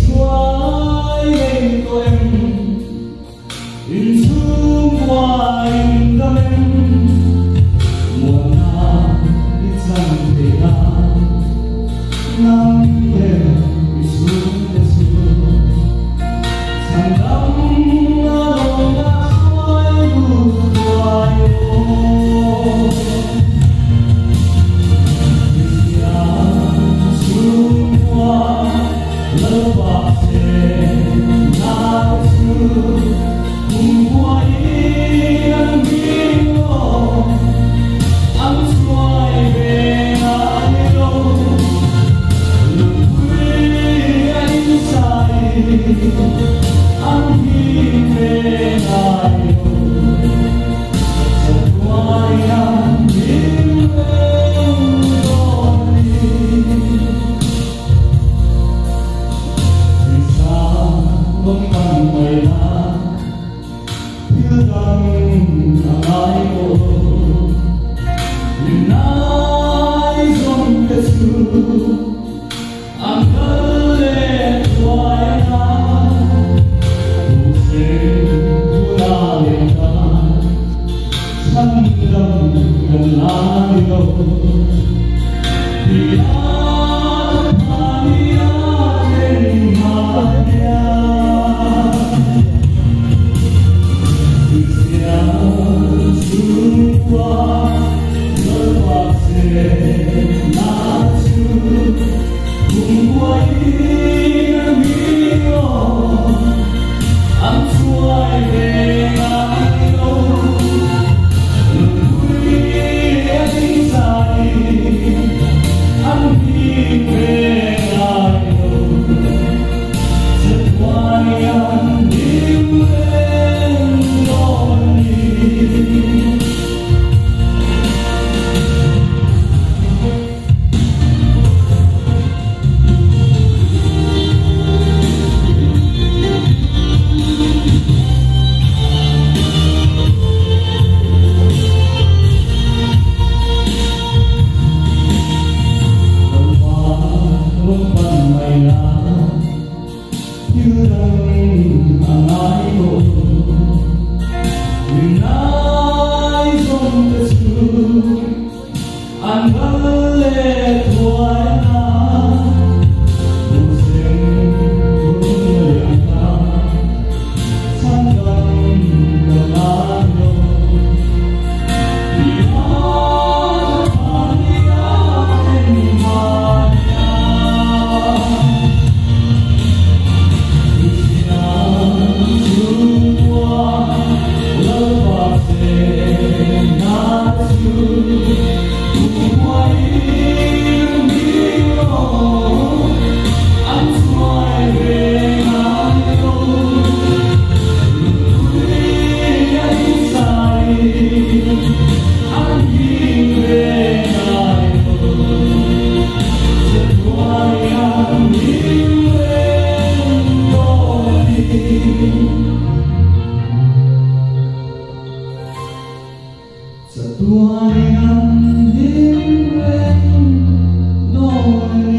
xoay của em in xuống qua in tâm em mùa nào đi dần về nắng đêm đi xuống để xuống thằng đắm đâu đã xoay buồn qua yêu xuống qua lỡ bạc sẽ ngã xuống cùng qua yên bình anh xoay về ai đâu lùi quê anh dài anh đi về ai đâu chợt quay anh đến em đôi vì sao bóng bằng mây lá thiếu đắng ai cô nhưng ai dòng cái xưa anh cứ lên ngoài anh cuộc sinh của đêm ta sân lâm gần lá đi đâu thì anh đi trên mà xuống qua lỡ bạc sẽ ngã xuống cùng quay hiểu anh xoay về ai đâu lùi quê anh dài anh đi về ai đâu chợt quay anh yêu em đôi như đang ai ngộ nhưng ai dòng cái xưa anh vẫn lệ thoại cuộc sinh của người ta sang gần gần ai đâu vì anh đi trên mà tua anh đến em đôi